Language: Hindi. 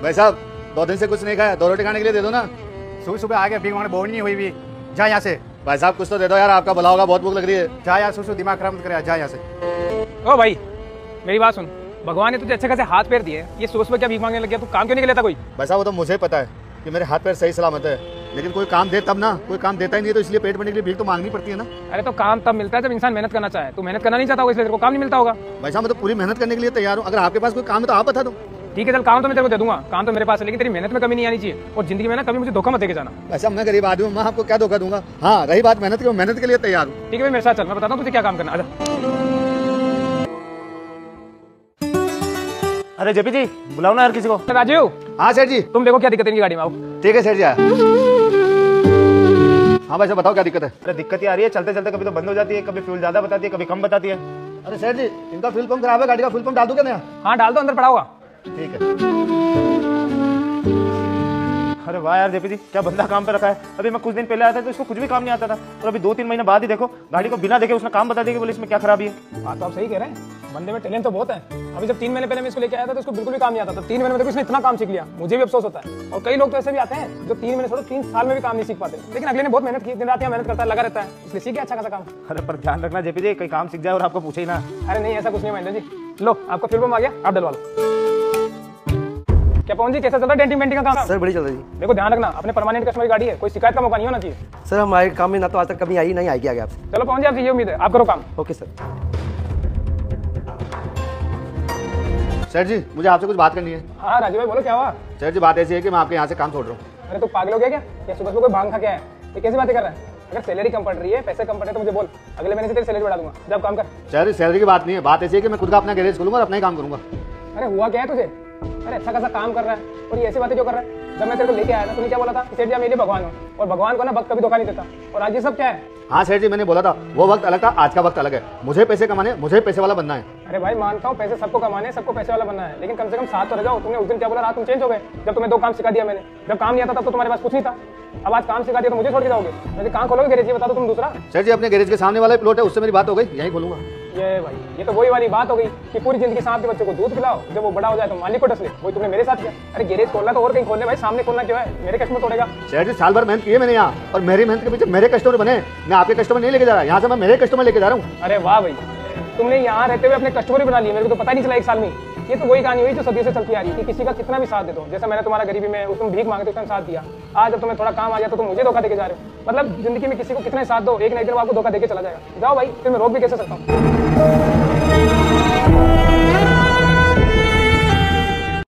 भाई साहब 2 दिन से कुछ नहीं खाया, 2 रोटी खाने के लिए दे दो ना। सुबह सुबह आ गया, भीख मांगने बोर्ड नहीं हुई भी। जा यहाँ से। भाई साहब कुछ तो दे दो यार, आपका भला होगा, बहुत भूख लग रही है। जा यार, सुसु दिमाग खराब मत करे, जा यहाँ से। ओ भाई मेरी बात सुन, भगवान ने तुझे अच्छे खासे हाथ पैर दिए, ये सुबह सुबह क्या भीख मांगने लग गया? तू काम क्यों नहीं कर लेता कोई? भाई साहब वो तो मुझे पता है कि मेरे हाथ पैर सही सलामत है, लेकिन कोई काम दे तब ना, कोई काम देता ही नहीं है, तो इसलिए पेट भरने के लिए भीख तो मांगनी पड़ती है ना। अरे तो काम तब मिलता है जब इंसान मेहनत करना चाहे। तू मेहनत करना नहीं चाहता होगा, इसलिए तेरे को काम नहीं मिलता होगा। भाई साहब मैं तो पूरी मेहनत करने के लिए तैयार हूँ, अगर आपके पास कोई काम है तो आप बता दो। ठीक है चल, काम तो मैं तेरे को दे दूंगा, काम तो मेरे पास है, लेकिन तेरी मेहनत में कमी नहीं आनी चाहिए, और जिंदगी में ना कभी मुझे धोखा मत देके जाना। भाई साहब मैं गरीब आदमी हूँ, मैं आपको क्या धोखा दूंगा। हाँ रही बात मेहनत की, मेहनत के लिए तैयार हूँ। ठीक है भाई मेरे साथ चल, मैं बताता हूँ तुझे क्या काम करना। आजा। अरे जेपी जी बुलाओ ना यार किसी को। राजीव। हाँ सेठ जी। तुम देखो क्या दिक्कत है इनकी गाड़ी में, आओ। ठीक है सेठ जी। हाँ भाई साहब बताओ क्या दिक्कत है। अरे दिक्कत ये आ रही है, चलते चलते कभी तो बंद हो जाती है, कभी फ्यूल ज्यादा बताती है, कभी कम बताती है। अरे सेठ जी इनका फ्यूल पंप खराब है, गाड़ी का फ्यूल पंप डाल दूं क्या नया? हाँ डाल दो, अंदर पड़ा होगा। ठीक है। अरे वाह यार जेपी जी, क्या बंदा काम पे रखा है। अभी मैं कुछ दिन पहले आया था तो इसको कुछ भी काम नहीं आता था, और अभी 2-3 महीने बाद ही देखो गाड़ी को बिना देखे उसने काम बता दिया कि बोले इसमें क्या खराबी है। हाँ तो आप सही कह रहे हैं, बंदे में टैलेंट तो बहुत है। अभी जब 3 महीने पहले मैं इसको लेके आया था तो इसको बिल्कुल भी काम नहीं आता था, 3 महीने में देखो इसने इतना काम सीख लिया, मुझे भी अफसोस होता है। और कई लोग तो ऐसे भी आते हैं जो 3 महीने छोड़ो 3 साल में भी काम नहीं सीख पाते, लेकिन अगले ने बहुत मेहनत की, दिन रात यहाँ मेहनत करता है, लगा रहता है, इसलिए सीख गया अच्छा खासा काम। अरे पर ध्यान रखना जेपी जी, कहीं काम सीख जाए और आपको पूछे ही ना। अरे नहीं ऐसा कुछ नहीं महेंद्र जी। लो आपका फ्यूल पंप आ गया, आप डलवा लो। क्या पवन जी कैसा चल रहा है डेंटिंग पेंटिंग का काम? सर बड़ी चल रही है। देखो ध्यान रखना, अपने परमानेंट कस्टमर की गाड़ी है, कोई शिकायत का मौका नहीं होना चाहिए। सर हमारे काम में ना तो आज तक कभी आई नहीं आएगी आगे आपसे। चलो पवन जी आपसे ये उम्मीद है, आप करो काम। Okay sir. सेठ जी मुझे आपसे कुछ बात करनी है। हाँ राजू भाई बोलो क्या हुआ? सेठ जी बात ऐसी है कि मैं आपके यहाँ से काम छोड़ रहा हूँ। अरे तू पागल हो गया क्या? सुबह सुबह कोई भांग खा के आया है? ये कैसी बातें कर रहा है? अगर सैलरी कम पड़ रही है, पैसे कम पड़ रहे तो मुझे बोल, अगले महीने से तेरी सैलरी बढ़ा दूंगा। जब काम कर। सर सैलरी की बात नहीं है, बात ऐसी है कि मैं खुद का अपना गैरेज खोलूंगा और अपना ही काम करूंगा। अरे हुआ क्या है तुझे? अरे अच्छा खासा काम कर रहा है और ये ऐसी बातें क्यों कर रहा है? जब मैं तेरे को लेके आया था तूने क्या बोला था? सेठ जी मेरे लिए भगवान हो, और भगवान को ना वक्त कभी धोखा नहीं देता। और आज ये सब क्या है? हाँ सेठ जी मैंने बोला था, वो वक्त अलग था, आज का वक्त अलग है। मुझे पैसे कमाने, मुझे पैसे वाला बनना है। अरे भाई मानता हूँ पैसे सबको कमाने, सबको पैसे वाला बनना है, लेकिन कम से कम साथ तो रह जाओ। तुमने उस दिन क्या बोला, रात तुम चेंज हो गए जब तुम्हें 2 काम सिखा दिया मैंने। जब काम नहीं आता तब तो तुम्हारे पास कुछ नहीं था, अब आज काम सिखा दिया तो मुझे छोड़ के जाओगे? मैं कहाँ खोलोगे गैरेज, ये बता दो तुम दूसरा। सेठ जी अपने गैरेज के सामने वाला प्लॉट है, उससे मेरी बात हो गई, यही खोलूंगा। ये भाई ये तो वही वाली बात हो गई कि पूरी जिंदगी सांप के बच्चे को दूध पिलाओ, जब वो बड़ा हो जाए तो मालिक को डस ले। वही तुमने मेरे साथ किया। अरे गैरेज खोलना तो और कहीं खोलने भाई, सामने खोलना क्यों है? मेरे कस्टमर तोड़ेगा। सेठ जी साल भर मेहनत की है मैंने यहाँ, और मेरी मेहनत के पीछे मेरे कस्टमर बने। मैं आपके कस्टमर नहीं लेके जा रहा, यहाँ से मैं मेरे कस्टमर लेके जा रहा हूँ। अरे वाह भाई, तुमने यहाँ रहते हुए अपने कस्टमर ही बना लिए, मेरे को तो पता नहीं चला 1 साल में। ये तो वही कहानी हुई जो सदियों से चलती आ रही है कि किसी का कितना भी साथ दे दो। जैसा मैंने तुम्हारा गरीबी में उस तुम भीख मांगते उस टाइम साथ दिया, आज जब तुम्हें थोड़ा काम आ गया तो तुम मुझे धोखा देके जा रहे हो। मतलब जिंदगी में किसी को कितना ही साथ दो, एक ना एक दिन वो आपको धोखा देके चला जाएगा। जाओ भाई, फिर मैं रोक भी कैसे सकता हूँ?